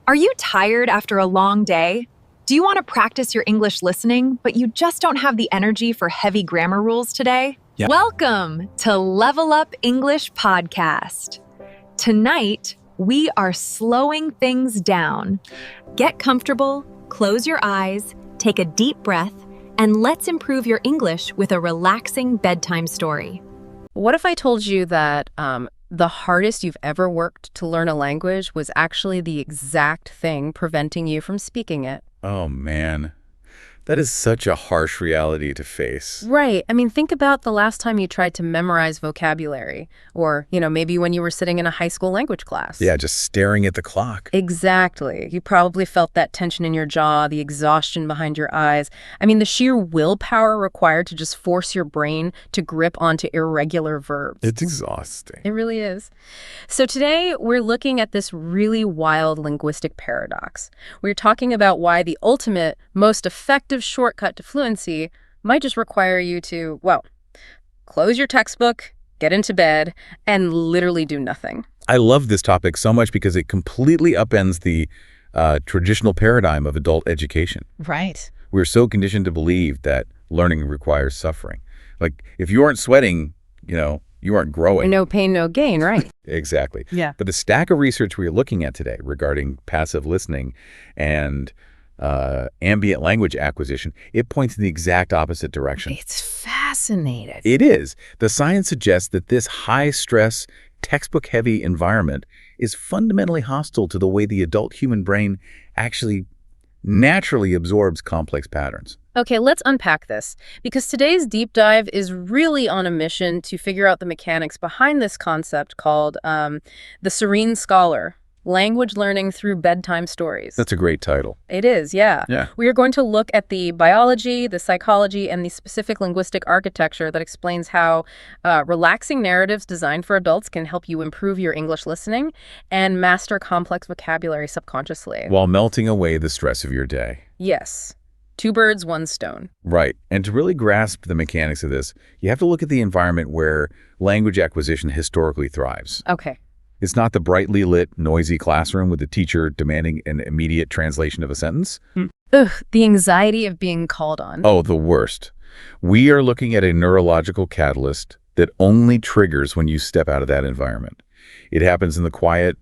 Are you tired after a long day? Do you want to practice your English listening, but you just don't have the energy for heavy grammar rules today? Yeah. Welcome to LevelUp English Podcast. Tonight, we are slowing things down. Get comfortable, close your eyes, take a deep breath, and let's improve your English with a relaxing bedtime story. What if I told you that the hardest you've ever worked to learn a language was actually the exact thing preventing you from speaking it? Oh, man. That is such a harsh reality to face. Right. I mean, think about the last time you tried to memorize vocabulary, or, maybe when you were sitting in a high school language class. Yeah, just staring at the clock. Exactly. You probably felt that tension in your jaw, the exhaustion behind your eyes. I mean, the sheer willpower required to just force your brain to grip onto irregular verbs. It's exhausting. It really is. So today, we're looking at this really wild linguistic paradox. We're talking about why the ultimate, most effective shortcut to fluency might just require you to, close your textbook, get into bed, and literally do nothing. I love this topic so much because it completely upends the traditional paradigm of adult education. Right. We're so conditioned to believe that learning requires suffering. Like, if you aren't sweating, you aren't growing. No pain, no gain, right? Exactly. Yeah. But the stack of research we're looking at today regarding passive listening and ambient language acquisition, it points in the exact opposite direction. It's fascinating. It is. The science suggests that this high-stress, textbook-heavy environment is fundamentally hostile to the way the adult human brain actually naturally absorbs complex patterns. Okay, let's unpack this, because today's deep dive is really on a mission to figure out the mechanics behind this concept called the Serene Scholar. Language learning through bedtime stories. That's a great title. It is, yeah. We are going to look at the biology, the psychology, and the specific linguistic architecture that explains how relaxing narratives designed for adults can help you improve your English listening and master complex vocabulary subconsciously. While melting away the stress of your day. Yes. Two birds, one stone. Right. And to really grasp the mechanics of this, you have to look at the environment where language acquisition historically thrives. Okay. It's not the brightly lit, noisy classroom with the teacher demanding an immediate translation of a sentence. Ugh, the anxiety of being called on. Oh, the worst. We are looking at a neurological catalyst that only triggers when you step out of that environment. It happens in the quiet,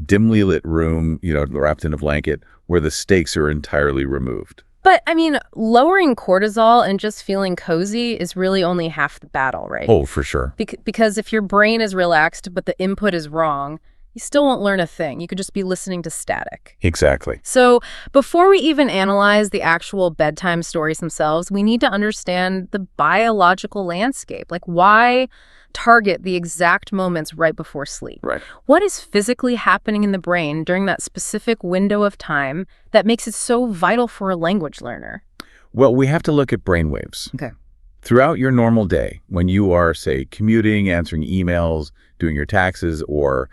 dimly lit room, wrapped in a blanket, where the stakes are entirely removed. But, lowering cortisol and just feeling cozy is really only half the battle, right? Oh, for sure. Because if your brain is relaxed but the input is wrong, you still won't learn a thing. You could just be listening to static. Exactly. So before we even analyze the actual bedtime stories themselves, we need to understand the biological landscape. Like, why target the exact moments right before sleep? Right. What is physically happening in the brain during that specific window of time that makes it so vital for a language learner? Well, we have to look at brainwaves. Okay. Throughout your normal day, when you are, say, commuting, answering emails, doing your taxes, or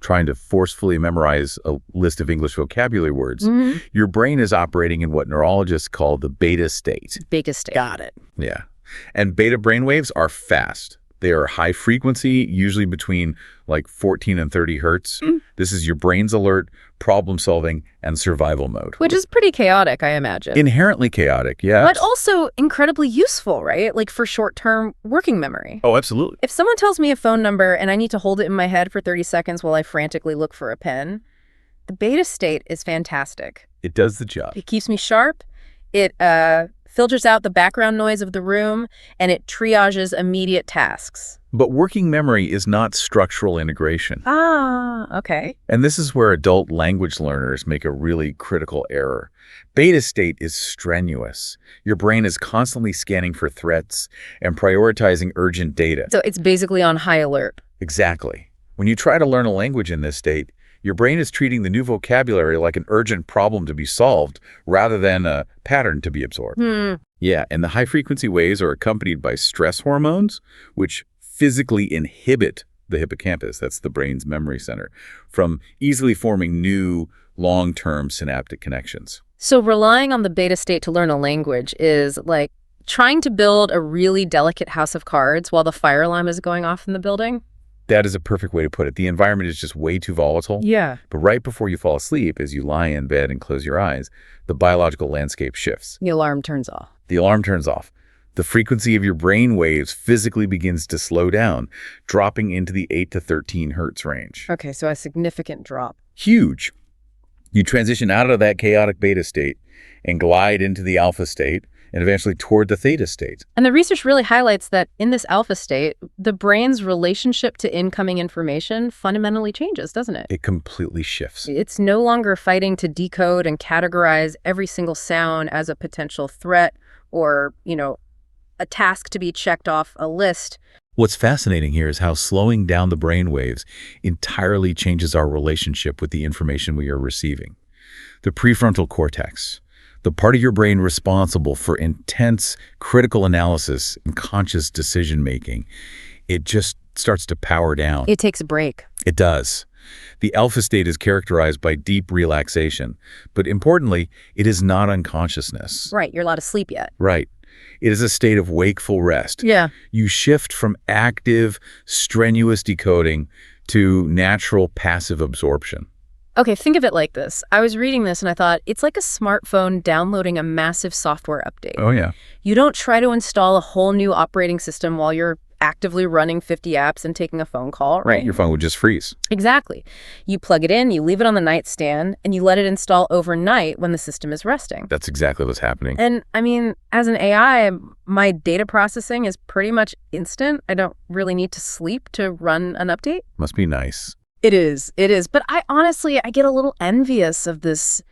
trying to forcefully memorize a list of English vocabulary words, your brain is operating in what neurologists call the beta state. Beta state. Got it. Yeah. And beta brainwaves are fast. They are high frequency, usually between 14 and 30 hertz. This is your brain's alert, problem solving, and survival mode. Which is pretty chaotic, I imagine. Inherently chaotic, yeah. But also incredibly useful, right? Like for short-term working memory. Oh, absolutely. If someone tells me a phone number and I need to hold it in my head for 30 seconds while I frantically look for a pen, the beta state is fantastic. It does the job. It keeps me sharp. It filters out the background noise of the room, and it triages immediate tasks. But working memory is not structural integration. Ah, okay. And this is where adult language learners make a really critical error. Beta state is strenuous. Your brain is constantly scanning for threats and prioritizing urgent data. So it's basically on high alert. Exactly. When you try to learn a language in this state, your brain is treating the new vocabulary like an urgent problem to be solved rather than a pattern to be absorbed. Yeah, and the high-frequency waves are accompanied by stress hormones, which physically inhibit the hippocampus, that's the brain's memory center, from easily forming new long-term synaptic connections. So relying on the beta state to learn a language is like trying to build a really delicate house of cards while the fire alarm is going off in the building? That is a perfect way to put it. The environment is just way too volatile. Yeah. But right before you fall asleep, as you lie in bed and close your eyes, the biological landscape shifts. The alarm turns off. The alarm turns off. The frequency of your brain waves physically begins to slow down, dropping into the 8 to 13 hertz range. Okay, so a significant drop. Huge. You transition out of that chaotic beta state and glide into the alpha state and eventually toward the theta state. And the research really highlights that in this alpha state, the brain's relationship to incoming information fundamentally changes, doesn't it? It completely shifts. It's no longer fighting to decode and categorize every single sound as a potential threat or, a task to be checked off a list. What's fascinating here is how slowing down the brain waves entirely changes our relationship with the information we are receiving. The prefrontal cortex, the part of your brain responsible for intense critical analysis and conscious decision-making, it just starts to power down. It takes a break. It does. The alpha state is characterized by deep relaxation, but importantly, it is not unconsciousness. Right, you're not asleep yet. Right. It is a state of wakeful rest. Yeah. You shift from active, strenuous decoding to natural, passive absorption. Okay, think of it like this. I was reading this and I thought, it's like a smartphone downloading a massive software update. Oh, yeah. You don't try to install a whole new operating system while you're actively running 50 apps and taking a phone call, right? Your phone would just freeze. Exactly. You plug it in, you leave it on the nightstand, and you let it install overnight when the system is resting. That's exactly what's happening. And I mean, as an AI, my data processing is pretty much instant. I don't really need to sleep to run an update. Must be nice. It is. But I get a little envious of this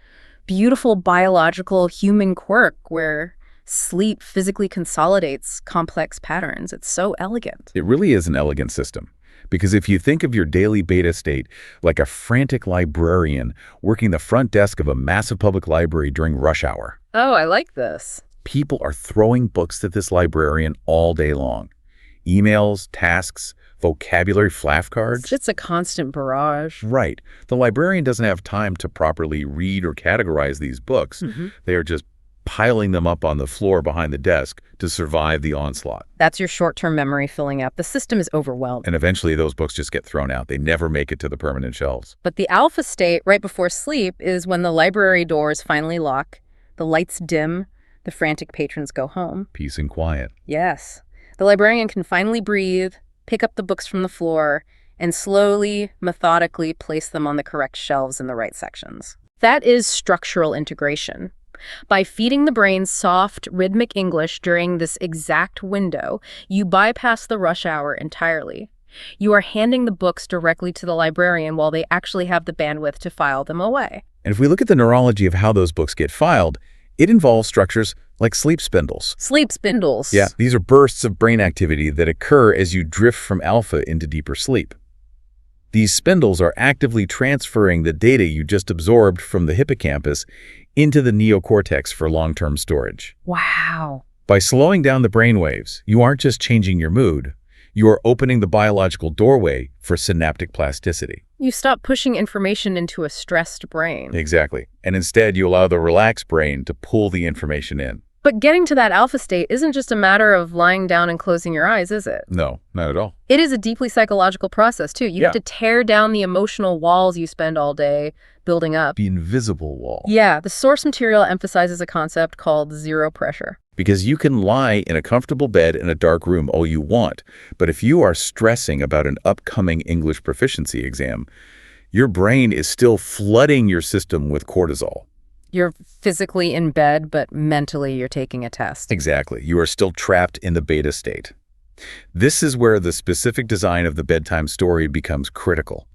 beautiful biological human quirk where sleep physically consolidates complex patterns. It's so elegant. It really is an elegant system. Because if you think of your daily beta state like a frantic librarian working the front desk of a massive public library during rush hour. Oh, I like this. People are throwing books at this librarian all day long. Emails, tasks, vocabulary flashcards. It's a constant barrage. Right. The librarian doesn't have time to properly read or categorize these books. Mm-hmm. They are just piling them up on the floor behind the desk to survive the onslaught. That's your short-term memory filling up. The system is overwhelmed. And eventually those books just get thrown out. They never make it to the permanent shelves. But the alpha state right before sleep is when the library doors finally lock, the lights dim, the frantic patrons go home. Peace and quiet. Yes. The librarian can finally breathe, pick up the books from the floor, and slowly, methodically place them on the correct shelves in the right sections. That is structural integration. By feeding the brain soft, rhythmic English during this exact window, you bypass the rush hour entirely. You are handing the books directly to the librarian while they actually have the bandwidth to file them away. And if we look at the neurology of how those books get filed, it involves structures like sleep spindles. Sleep spindles. Yeah, these are bursts of brain activity that occur as you drift from alpha into deeper sleep. These spindles are actively transferring the data you just absorbed from the hippocampus into the neocortex for long-term storage. Wow. By slowing down the brainwaves, you aren't just changing your mood, you are opening the biological doorway for synaptic plasticity. You stop pushing information into a stressed brain. Exactly. And instead, you allow the relaxed brain to pull the information in. But getting to that alpha state isn't just a matter of lying down and closing your eyes, is it? No, not at all. It is a deeply psychological process, too. You have to tear down the emotional walls you spend all day building up. The invisible wall. Yeah, the source material emphasizes a concept called zero pressure. Because you can lie in a comfortable bed in a dark room all you want, but if you are stressing about an upcoming English proficiency exam, your brain is still flooding your system with cortisol. You're physically in bed, but mentally you're taking a test. Exactly. You are still trapped in the beta state. This is where the specific design of the bedtime story becomes critical.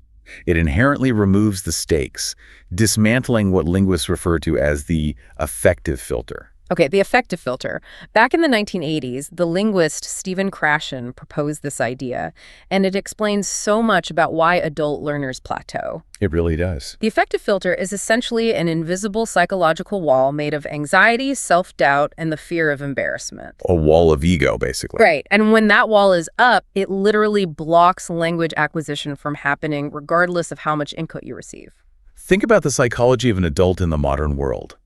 It inherently removes the stakes, dismantling what linguists refer to as the affective filter. Okay, the affective filter. Back in the 1980s, the linguist Stephen Krashen proposed this idea, and it explains so much about why adult learners plateau. It really does. The affective filter is essentially an invisible psychological wall made of anxiety, self-doubt, and the fear of embarrassment. A wall of ego, basically. Right, and when that wall is up, it literally blocks language acquisition from happening regardless of how much input you receive. Think about the psychology of an adult in the modern world.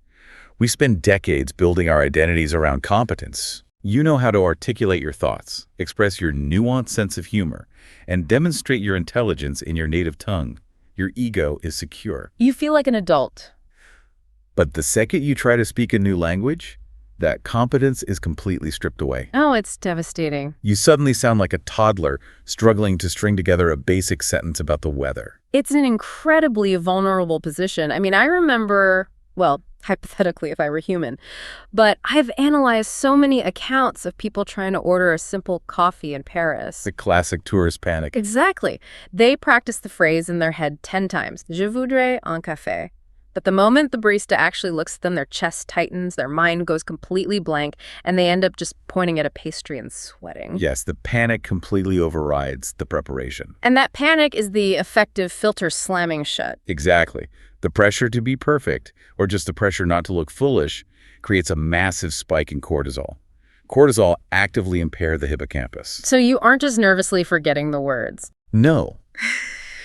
We spend decades building our identities around competence, You know how to articulate your thoughts, express your nuanced sense of humor, and demonstrate your intelligence in your native tongue. Your ego is secure. You feel like an adult. But the second you try to speak a new language, that competence is completely stripped away. Oh, it's devastating. You suddenly sound like a toddler struggling to string together a basic sentence about the weather. It's an incredibly vulnerable position. I mean, I remember, well, hypothetically if I were human, but I've analyzed so many accounts of people trying to order a simple coffee in Paris. The classic tourist panic. Exactly. They practice the phrase in their head 10 times. Je voudrais un café. But the moment the barista actually looks at them, their chest tightens, their mind goes completely blank, and they end up just pointing at a pastry and sweating. Yes, the panic completely overrides the preparation. And that panic is the effective filter slamming shut. Exactly. The pressure to be perfect, or just the pressure not to look foolish, creates a massive spike in cortisol. Cortisol actively impairs the hippocampus. So you aren't just nervously forgetting the words. No.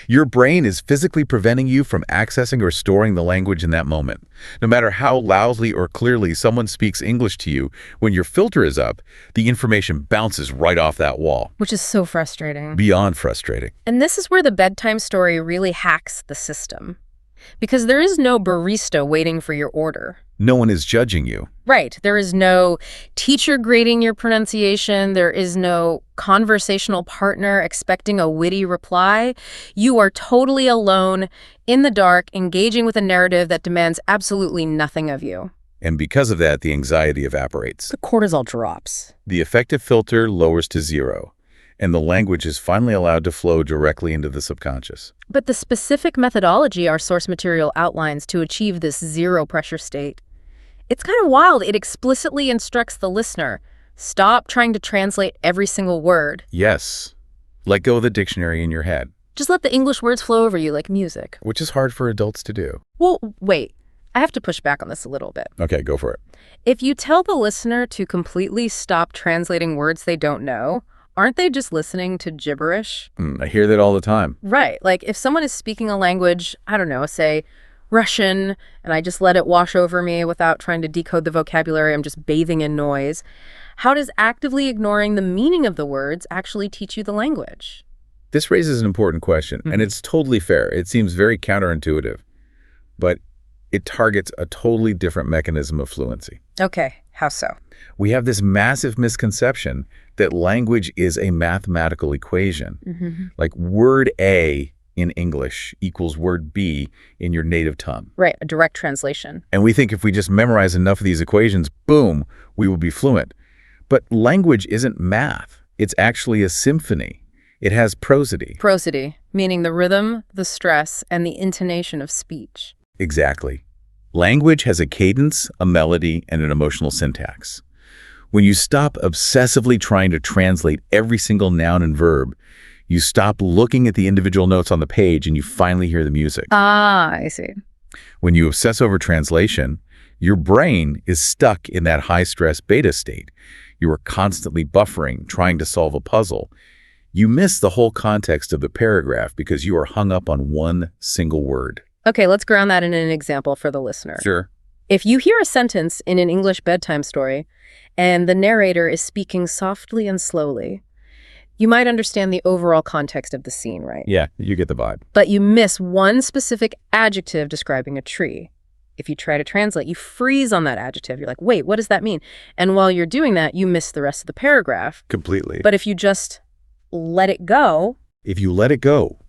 Your brain is physically preventing you from accessing or storing the language in that moment. No matter how loudly or clearly someone speaks English to you, when your filter is up, the information bounces right off that wall. Which is so frustrating. Beyond frustrating. And this is where the bedtime story really hacks the system. Because there is no barista waiting for your order. No one is judging you. Right. There is no teacher grading your pronunciation. There is no conversational partner expecting a witty reply. You are totally alone, in the dark, engaging with a narrative that demands absolutely nothing of you. And because of that, the anxiety evaporates. The cortisol drops. The effective filter lowers to zero, and the language is finally allowed to flow directly into the subconscious. But the specific methodology our source material outlines to achieve this zero pressure state, it's kind of wild. It explicitly instructs the listener, stop trying to translate every single word. Yes. Let go of the dictionary in your head. Just let the English words flow over you like music. Which is hard for adults to do. Well, wait. I have to push back on this a little bit. Okay, go for it. If you tell the listener to completely stop translating words they don't know, aren't they just listening to gibberish? I hear that all the time. Right. Like if someone is speaking a language, I don't know, say Russian, and I just let it wash over me without trying to decode the vocabulary, I'm just bathing in noise. How does actively ignoring the meaning of the words actually teach you the language? This raises an important question, and it's totally fair. It seems very counterintuitive, but it targets a totally different mechanism of fluency. Okay, how so? We have this massive misconception that language is a mathematical equation. Like word A in English equals word B in your native tongue. Right, a direct translation. And we think if we just memorize enough of these equations, boom, we will be fluent. But language isn't math. It's actually a symphony. It has prosody. Prosody, meaning the rhythm, the stress, and the intonation of speech. Exactly. Language has a cadence, a melody, and an emotional syntax. When you stop obsessively trying to translate every single noun and verb, you stop looking at the individual notes on the page and you finally hear the music. Ah, I see. When you obsess over translation, your brain is stuck in that high-stress beta state. You are constantly buffering, trying to solve a puzzle. You miss the whole context of the paragraph because you are hung up on one single word. Okay, let's ground that in an example for the listener. Sure. If you hear a sentence in an English bedtime story and the narrator is speaking softly and slowly, you might understand the overall context of the scene, right? Yeah, you get the vibe. But you miss one specific adjective describing a tree. If you try to translate, you freeze on that adjective. You're like, wait, what does that mean? And while you're doing that, you miss the rest of the paragraph. Completely. But if you just let it go... If you let it go,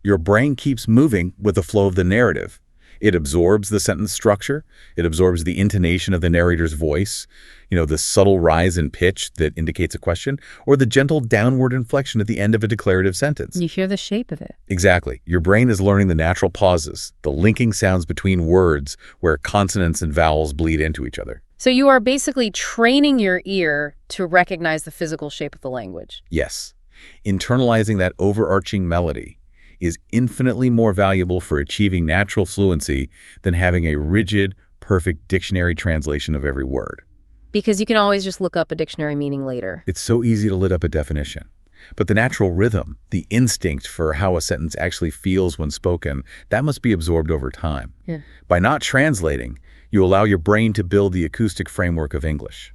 your brain keeps moving with the flow of the narrative. It absorbs the sentence structure. It absorbs the intonation of the narrator's voice, the subtle rise in pitch that indicates a question, or the gentle downward inflection at the end of a declarative sentence. You hear the shape of it. Exactly. Your brain is learning the natural pauses, the linking sounds between words where consonants and vowels bleed into each other. So you are basically training your ear to recognize the physical shape of the language. Yes. Internalizing that overarching melody is infinitely more valuable for achieving natural fluency than having a rigid, perfect dictionary translation of every word. Because you can always just look up a dictionary meaning later. It's so easy to look up a definition. But the natural rhythm, the instinct for how a sentence actually feels when spoken, that must be absorbed over time. Yeah. By not translating, you allow your brain to build the acoustic framework of English.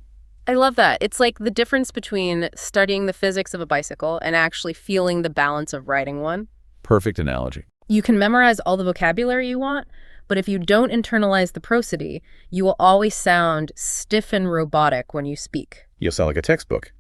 I love that. It's like the difference between studying the physics of a bicycle and actually feeling the balance of riding one. Perfect analogy. You can memorize all the vocabulary you want, but if you don't internalize the prosody, you will always sound stiff and robotic when you speak. You'll sound like a textbook.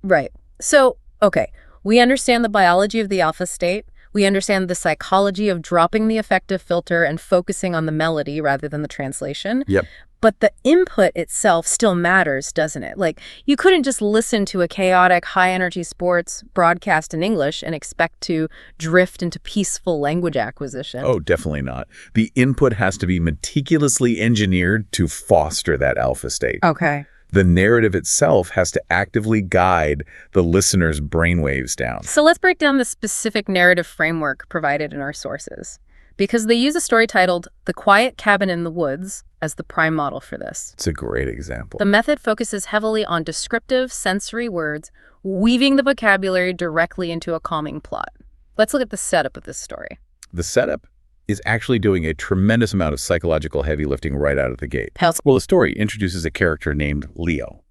Right. So, okay, we understand the biology of the alpha state. We understand the psychology of dropping the affective filter and focusing on the melody rather than the translation. Yep. But the input itself still matters, doesn't it? Like, you couldn't just listen to a chaotic, high-energy sports broadcast in English and expect to drift into peaceful language acquisition. Oh, definitely not. The input has to be meticulously engineered to foster that alpha state. Okay. The narrative itself has to actively guide the listener's brainwaves down. So let's break down the specific narrative framework provided in our sources, because they use a story titled The Quiet Cabin in the Woods as the prime model for this. It's a great example. The method focuses heavily on descriptive, sensory words, weaving the vocabulary directly into a calming plot. Let's look at the setup of this story. The setup is actually doing a tremendous amount of psychological heavy lifting right out of the gate. Well, the story introduces a character named Leo.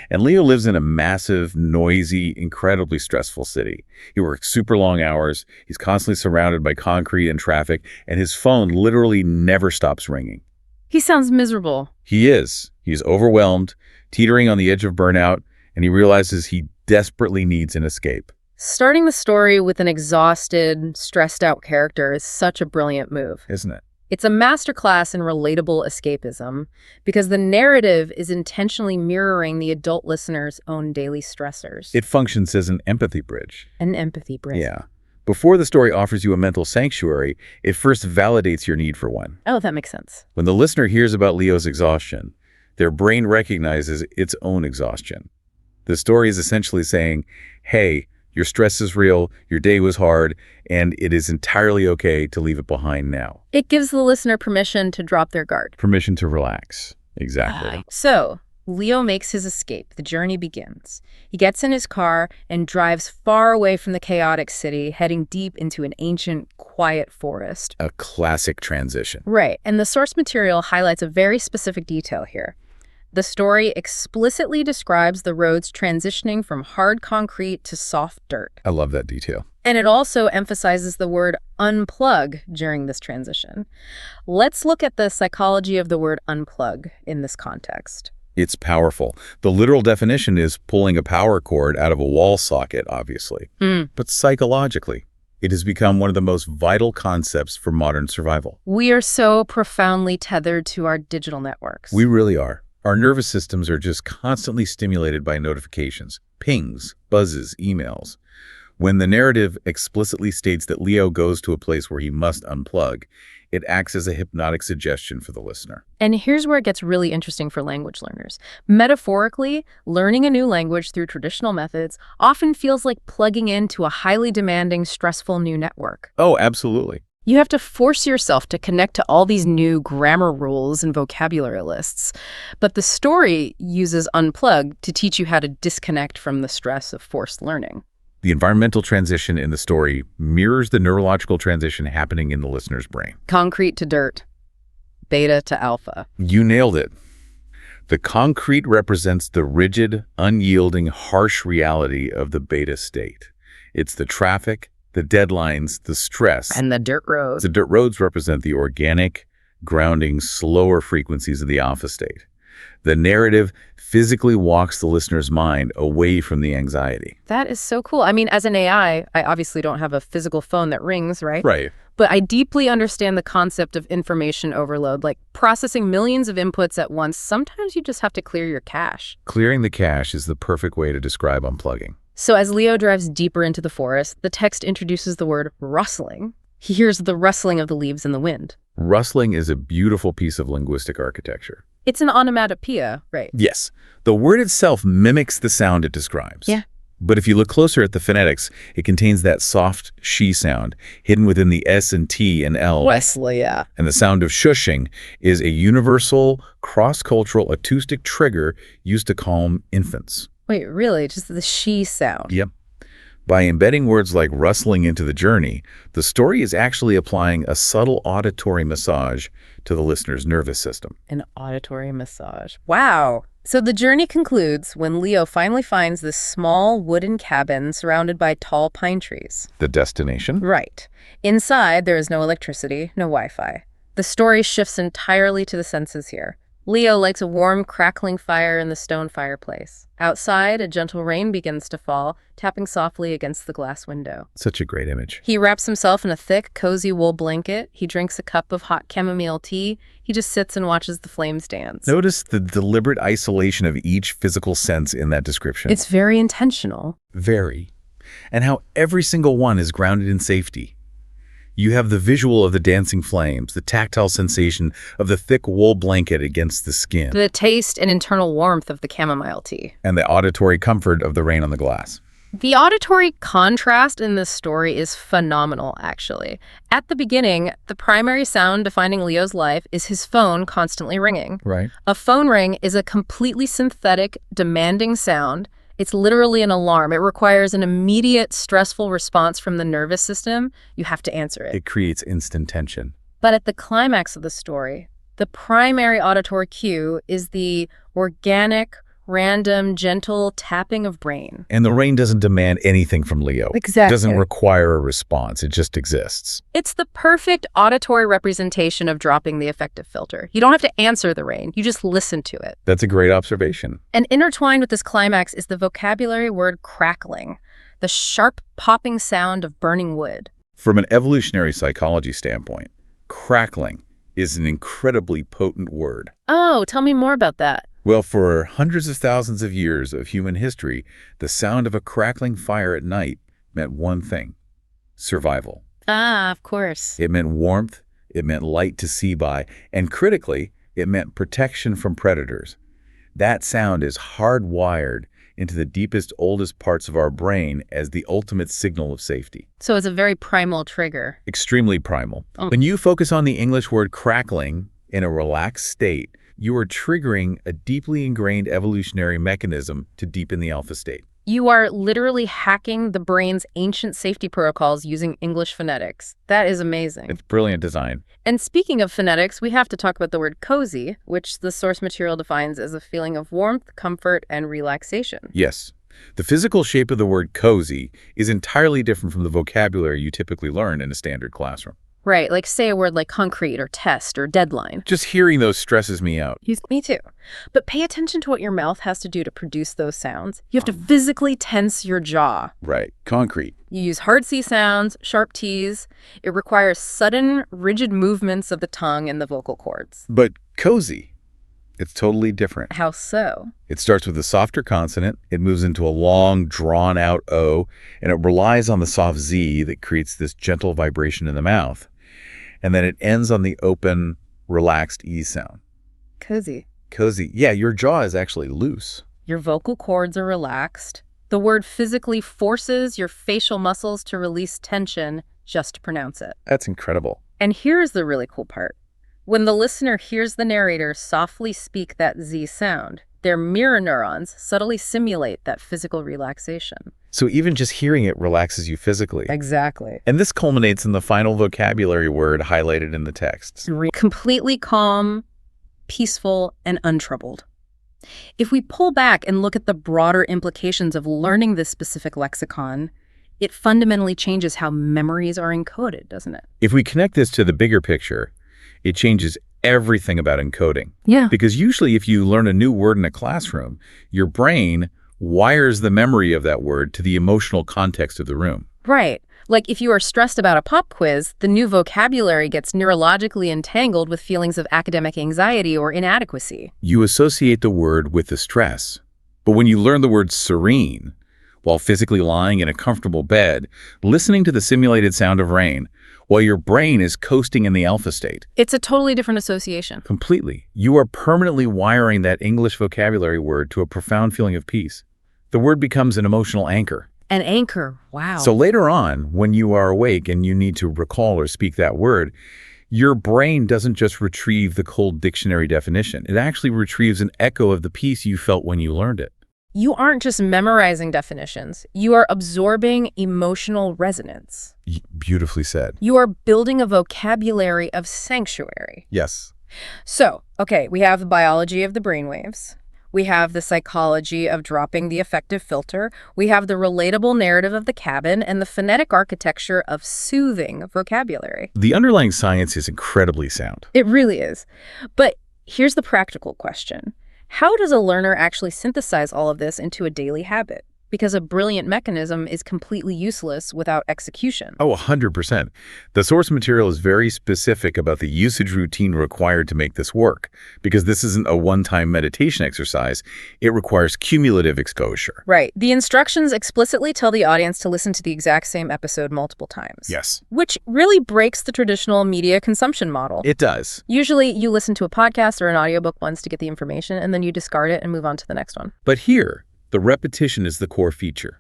And Leo lives in a massive, noisy, incredibly stressful city. He works super long hours, he's constantly surrounded by concrete and traffic, and his phone literally never stops ringing. He sounds miserable. He is. He's overwhelmed, teetering on the edge of burnout, and he realizes he desperately needs an escape. Starting the story with an exhausted, stressed-out character is such a brilliant move. Isn't it? It's a masterclass in relatable escapism because the narrative is intentionally mirroring the adult listener's own daily stressors. It functions as an empathy bridge. An empathy bridge. Yeah. Before the story offers you a mental sanctuary, it first validates your need for one. Oh, that makes sense. When the listener hears about Leo's exhaustion, their brain recognizes its own exhaustion. The story is essentially saying, hey, your stress is real, your day was hard, and it is entirely okay to leave it behind now. It gives the listener permission to drop their guard. Permission to relax. Exactly. So, Leo makes his escape. The journey begins. He gets in his car and drives far away from the chaotic city, heading deep into an ancient, quiet forest. A classic transition. Right, and the source material highlights a very specific detail here. The story explicitly describes the roads transitioning from hard concrete to soft dirt. I love that detail. And it also emphasizes the word unplug during this transition. Let's look at the psychology of the word unplug in this context. It's powerful. The literal definition is pulling a power cord out of a wall socket, obviously. But psychologically, it has become one of the most vital concepts for modern survival. We are so profoundly tethered to our digital networks. We really are. Our nervous systems are just constantly stimulated by notifications, pings, buzzes, emails. When the narrative explicitly states that Leo goes to a place where he must unplug, it acts as a hypnotic suggestion for the listener. And here's where it gets really interesting for language learners. Metaphorically, learning a new language through traditional methods often feels like plugging into a highly demanding, stressful new network. Oh, absolutely. You have to force yourself to connect to all these new grammar rules and vocabulary lists. But the story uses unplug to teach you how to disconnect from the stress of forced learning. The environmental transition in the story mirrors the neurological transition happening in the listener's brain. Concrete to dirt, beta to alpha. You nailed it. The concrete represents the rigid, unyielding, harsh reality of the beta state. It's the traffic, the deadlines, the stress. And the dirt roads. The dirt roads represent the organic, grounding, slower frequencies of the alpha state. The narrative physically walks the listener's mind away from the anxiety. That is so cool. I mean, as an AI, I obviously don't have a physical phone that rings, right? Right. But I deeply understand the concept of information overload, like processing millions of inputs at once. Sometimes you just have to clear your cache. Clearing the cache is the perfect way to describe unplugging. So as Leo drives deeper into the forest, the text introduces the word rustling. He hears the rustling of the leaves in the wind. Rustling is a beautiful piece of linguistic architecture. It's an onomatopoeia, right? Yes. The word itself mimics the sound it describes. Yeah. But if you look closer at the phonetics, it contains that soft she sound hidden within the S and T and L. Wesley, yeah. And the sound of shushing is a universal, cross-cultural acoustic trigger used to calm infants. Wait, really? Just the she sound? Yep. By embedding words like rustling into the journey, the story is actually applying a subtle auditory massage to the listener's nervous system. An auditory massage. Wow. So the journey concludes when Leo finally finds this small wooden cabin surrounded by tall pine trees. The destination? Right. Inside, there is no electricity, no Wi-Fi. The story shifts entirely to the senses here. Leo lights a warm, crackling fire in the stone fireplace. Outside, a gentle rain begins to fall, tapping softly against the glass window. Such a great image. He wraps himself in a thick, cozy wool blanket. He drinks a cup of hot chamomile tea. He just sits and watches the flames dance. Notice the deliberate isolation of each physical sense in that description. It's very intentional. Very. And how every single one is grounded in safety. You have the visual of the dancing flames, the tactile sensation of the thick wool blanket against the skin, The taste and internal warmth of the chamomile tea. and the auditory comfort of the rain on the glass. The auditory contrast in this story is phenomenal, actually. At the beginning, the primary sound defining Leo's life is his phone constantly ringing. Right. A phone ring is a completely synthetic, demanding sound. It's literally an alarm. It requires an immediate, stressful response from the nervous system. You have to answer it. It creates instant tension. But at the climax of the story, the primary auditory cue is the organic, random, gentle tapping of brain. And the rain doesn't demand anything from Leo. Exactly. It doesn't require a response. It just exists. It's the perfect auditory representation of dropping the affective filter. You don't have to answer the rain. You just listen to it. That's a great observation. And intertwined with this climax is the vocabulary word crackling, the sharp popping sound of burning wood. From an evolutionary psychology standpoint, crackling is an incredibly potent word. Oh, tell me more about that. Well, for hundreds of thousands of years of human history, the sound of a crackling fire at night meant one thing: survival. Ah, of course. It meant warmth, it meant light to see by, and critically, it meant protection from predators. That sound is hardwired into the deepest, oldest parts of our brain as the ultimate signal of safety. So it's a very primal trigger. Extremely primal. Oh. When you focus on the English word crackling in a relaxed state, you are triggering a deeply ingrained evolutionary mechanism to deepen the alpha state. You are literally hacking the brain's ancient safety protocols using English phonetics. That is amazing. It's brilliant design. And speaking of phonetics, we have to talk about the word cozy, which the source material defines as a feeling of warmth, comfort, and relaxation. Yes. The physical shape of the word cozy is entirely different from the vocabulary you typically learn in a standard classroom. Right, like say a word like concrete or test or deadline. Just hearing those stresses me out. Me too. But pay attention to what your mouth has to do to produce those sounds. You have to physically tense your jaw. Right. Concrete. You use hard C sounds, sharp T's. It requires sudden, rigid movements of the tongue and the vocal cords. But cozy, it's totally different. How so? It starts with a softer consonant, it moves into a long, drawn-out O, and it relies on the soft Z that creates this gentle vibration in the mouth. And then it ends on the open, relaxed E sound. Cozy. Cozy. Yeah, your jaw is actually loose. Your vocal cords are relaxed. The word physically forces your facial muscles to release tension just to pronounce it. That's incredible. And here's the really cool part. When the listener hears the narrator softly speak that Z sound, their mirror neurons subtly simulate that physical relaxation. So even just hearing it relaxes you physically. Exactly. And this culminates in the final vocabulary word highlighted in the texts. Completely calm, peaceful, and untroubled. If we pull back and look at the broader implications of learning this specific lexicon, it fundamentally changes how memories are encoded, doesn't it? If we connect this to the bigger picture, it changes everything about encoding. Yeah. Because usually if you learn a new word in a classroom, your brain wires the memory of that word to the emotional context of the room. Right. Like if you are stressed about a pop quiz, the new vocabulary gets neurologically entangled with feelings of academic anxiety or inadequacy. You associate the word with the stress. But when you learn the word serene, while physically lying in a comfortable bed, listening to the simulated sound of rain, while your brain is coasting in the alpha state. It's a totally different association. Completely. You are permanently wiring that English vocabulary word to a profound feeling of peace. The word becomes an emotional anchor. An anchor. Wow. So later on, when you are awake and you need to recall or speak that word, your brain doesn't just retrieve the cold dictionary definition. It actually retrieves an echo of the peace you felt when you learned it. You aren't just memorizing definitions. You are absorbing emotional resonance. Beautifully said. You are building a vocabulary of sanctuary. Yes. So, okay, we have the biology of the brainwaves. We have the psychology of dropping the affective filter. We have the relatable narrative of the cabin and the phonetic architecture of soothing vocabulary. The underlying science is incredibly sound. It really is. But here's the practical question. How does a learner actually synthesize all of this into a daily habit? Because a brilliant mechanism is completely useless without execution. Oh, 100%. The source material is very specific about the usage routine required to make this work, because this isn't a one-time meditation exercise. It requires cumulative exposure. Right. The instructions explicitly tell the audience to listen to the exact same episode multiple times. Yes. Which really breaks the traditional media consumption model. It does. Usually you listen to a podcast or an audiobook once to get the information, and then you discard it and move on to the next one. But here, the repetition is the core feature.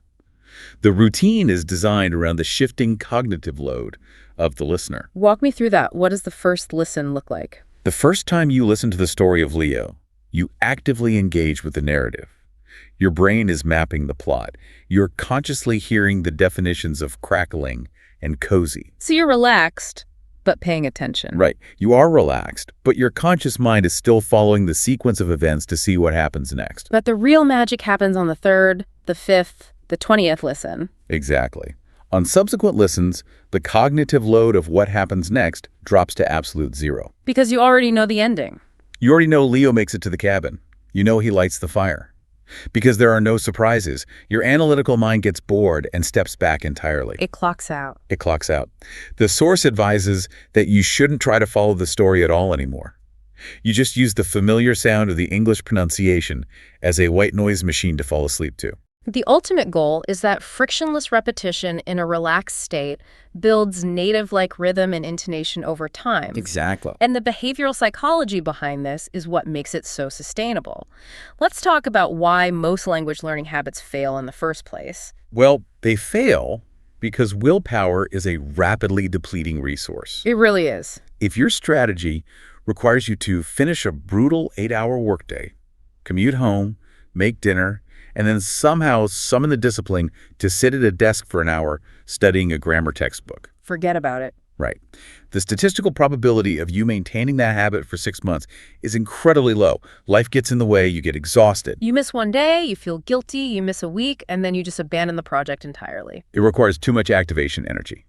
The routine is designed around the shifting cognitive load of the listener. Walk me through that. What does the first listen look like? The first time you listen to the story of Leo, you actively engage with the narrative. Your brain is mapping the plot. You're consciously hearing the definitions of crackling and cozy. So you're relaxed, but paying attention. Right. You are relaxed, but your conscious mind is still following the sequence of events to see what happens next. But the real magic happens on the 3rd, the 5th, the 20th listen. Exactly. On subsequent listens, the cognitive load of what happens next drops to absolute zero. Because you already know the ending. You already know Leo makes it to the cabin. You know he lights the fire. Because there are no surprises, your analytical mind gets bored and steps back entirely. It clocks out. It clocks out. The source advises that you shouldn't try to follow the story at all anymore. You just use the familiar sound of the English pronunciation as a white noise machine to fall asleep to. The ultimate goal is that frictionless repetition in a relaxed state builds native-like rhythm and intonation over time. Exactly. And the behavioral psychology behind this is what makes it so sustainable. Let's talk about why most language learning habits fail in the first place. Well, they fail because willpower is a rapidly depleting resource. It really is. If your strategy requires you to finish a brutal 8-hour workday, commute home, make dinner, and then somehow summon the discipline to sit at a desk for an hour studying a grammar textbook. Forget about it. Right. The statistical probability of you maintaining that habit for 6 months is incredibly low. Life gets in the way, you get exhausted. You miss one day, you feel guilty, you miss a week, and then you just abandon the project entirely. It requires too much activation energy.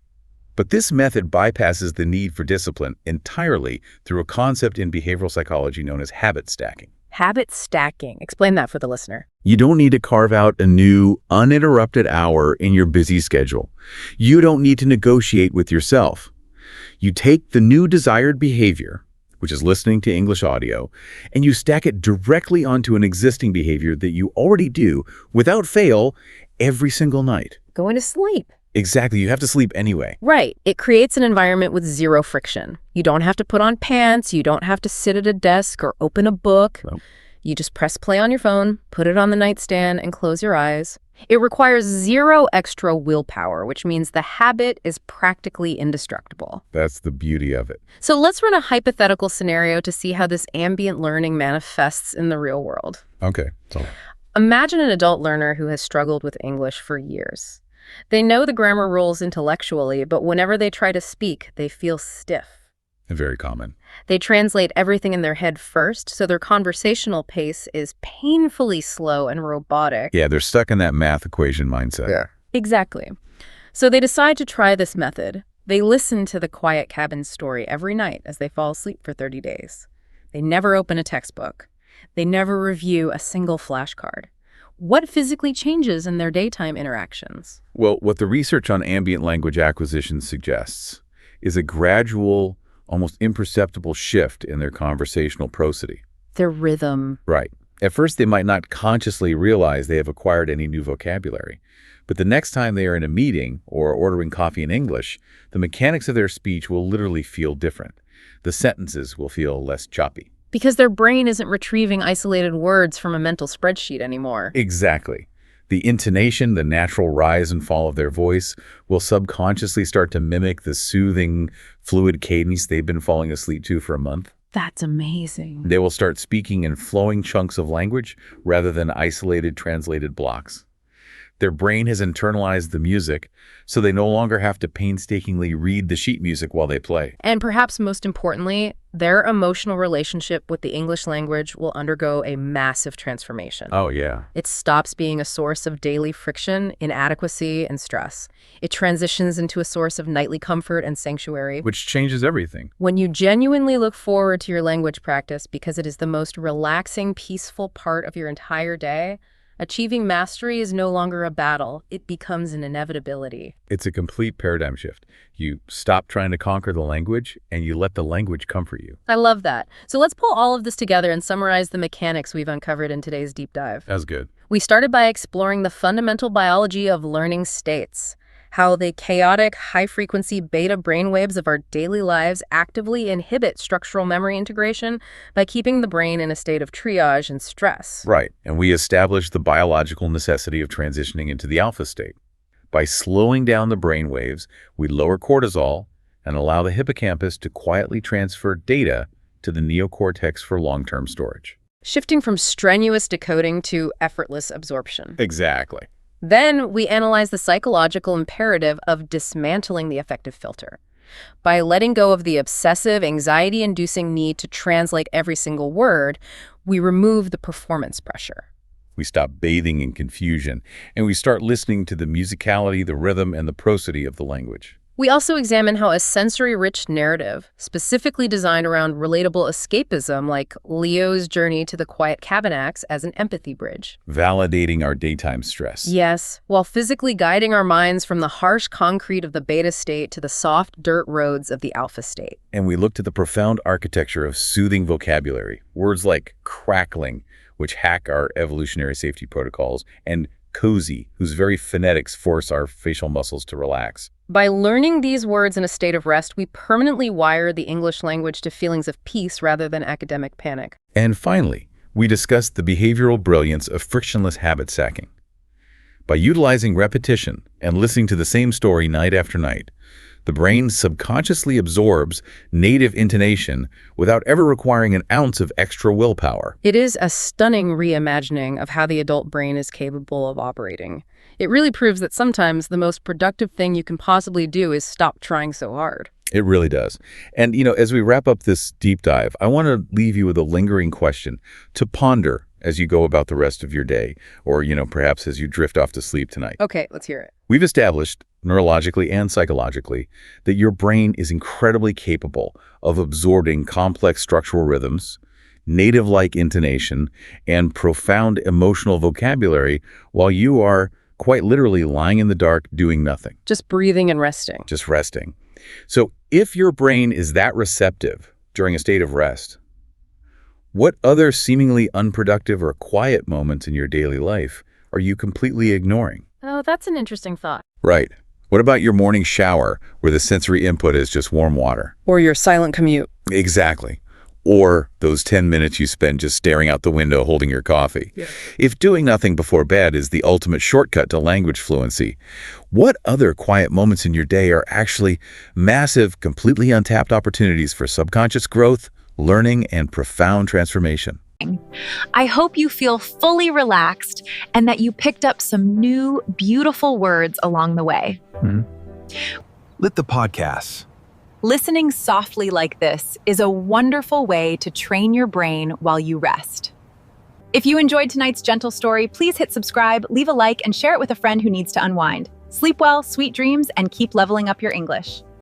But this method bypasses the need for discipline entirely through a concept in behavioral psychology known as habit stacking. Habit stacking. Explain that for the listener. You don't need to carve out a new, uninterrupted hour in your busy schedule. You don't need to negotiate with yourself. You take the new desired behavior, which is listening to English audio, and you stack it directly onto an existing behavior that you already do, without fail, every single night. Going to sleep. Exactly. You have to sleep anyway. Right. It creates an environment with zero friction. You don't have to put on pants. You don't have to sit at a desk or open a book. No. You just press play on your phone, put it on the nightstand, and close your eyes. It requires zero extra willpower, which means the habit is practically indestructible. That's the beauty of it. So let's run a hypothetical scenario to see how this ambient learning manifests in the real world. Okay. Imagine an adult learner who has struggled with English for years. They know the grammar rules intellectually, but whenever they try to speak, they feel stiff. Very common. They translate everything in their head first, so their conversational pace is painfully slow and robotic. Yeah, they're stuck in that math equation mindset. Yeah. Exactly. So they decide to try this method. They listen to the quiet cabin story every night as they fall asleep for 30 days. They never open a textbook. They never review a single flashcard. What physically changes in their daytime interactions? Well, what the research on ambient language acquisition suggests is a gradual, almost imperceptible shift in their conversational prosody. Their rhythm. Right. At first, they might not consciously realize they have acquired any new vocabulary. But the next time they are in a meeting or ordering coffee in English, the mechanics of their speech will literally feel different. The sentences will feel less choppy. Because their brain isn't retrieving isolated words from a mental spreadsheet anymore. Exactly. The intonation, the natural rise and fall of their voice will subconsciously start to mimic the soothing, fluid cadence they've been falling asleep to for a month. That's amazing. They will start speaking in flowing chunks of language rather than isolated translated blocks. Their brain has internalized the music, so they no longer have to painstakingly read the sheet music while they play. And perhaps most importantly, their emotional relationship with the English language will undergo a massive transformation. Oh, yeah. It stops being a source of daily friction, inadequacy, and stress. It transitions into a source of nightly comfort and sanctuary. Which changes everything. When you genuinely look forward to your language practice because it is the most relaxing, peaceful part of your entire day, achieving mastery is no longer a battle. It becomes an inevitability. It's a complete paradigm shift. You stop trying to conquer the language, and you let the language comfort you. I love that. So let's pull all of this together and summarize the mechanics we've uncovered in today's deep dive. That's good. We started by exploring the fundamental biology of learning states, how the chaotic, high-frequency beta brainwaves of our daily lives actively inhibit structural memory integration by keeping the brain in a state of triage and stress. Right. And we established the biological necessity of transitioning into the alpha state. By slowing down the brain waves, we lower cortisol and allow the hippocampus to quietly transfer data to the neocortex for long-term storage. Shifting from strenuous decoding to effortless absorption. Exactly. Then we analyze the psychological imperative of dismantling the affective filter. By letting go of the obsessive, anxiety-inducing need to translate every single word, we remove the performance pressure. We stop bathing in confusion, and we start listening to the musicality, the rhythm, and the prosody of the language. We also examine how a sensory-rich narrative, specifically designed around relatable escapism like Leo's journey to the quiet cabin, acts as an empathy bridge. Validating our daytime stress. Yes, while physically guiding our minds from the harsh concrete of the beta state to the soft dirt roads of the alpha state. And we looked at the profound architecture of soothing vocabulary, words like crackling, which hack our evolutionary safety protocols, and cozy, whose very phonetics force our facial muscles to relax. By learning these words in a state of rest, we permanently wire the English language to feelings of peace rather than academic panic. And finally, we discussed the behavioral brilliance of frictionless habit stacking. By utilizing repetition and listening to the same story night after night, the brain subconsciously absorbs native intonation without ever requiring an ounce of extra willpower. It is a stunning reimagining of how the adult brain is capable of operating. It really proves that sometimes the most productive thing you can possibly do is stop trying so hard. It really does. And, as we wrap up this deep dive, I want to leave you with a lingering question to ponder as you go about the rest of your day, or, perhaps as you drift off to sleep tonight. Okay, let's hear it. We've established, neurologically and psychologically, that your brain is incredibly capable of absorbing complex structural rhythms, native-like intonation, and profound emotional vocabulary while you are quite literally lying in the dark doing nothing. Just breathing and resting. Just resting. So if your brain is that receptive during a state of rest, what other seemingly unproductive or quiet moments in your daily life are you completely ignoring? Oh, that's an interesting thought. Right. What about your morning shower where the sensory input is just warm water? Or your silent commute. Exactly. Or those 10 minutes you spend just staring out the window holding your coffee. Yeah. If doing nothing before bed is the ultimate shortcut to language fluency, what other quiet moments in your day are actually massive, completely untapped opportunities for subconscious growth, learning, and profound transformation? I hope you feel fully relaxed and that you picked up some new, beautiful words along the way. Lit the podcasts. Listening softly like this is a wonderful way to train your brain while you rest. If you enjoyed tonight's gentle story, please hit subscribe, leave a like, and share it with a friend who needs to unwind. Sleep well, sweet dreams, and keep leveling up your English.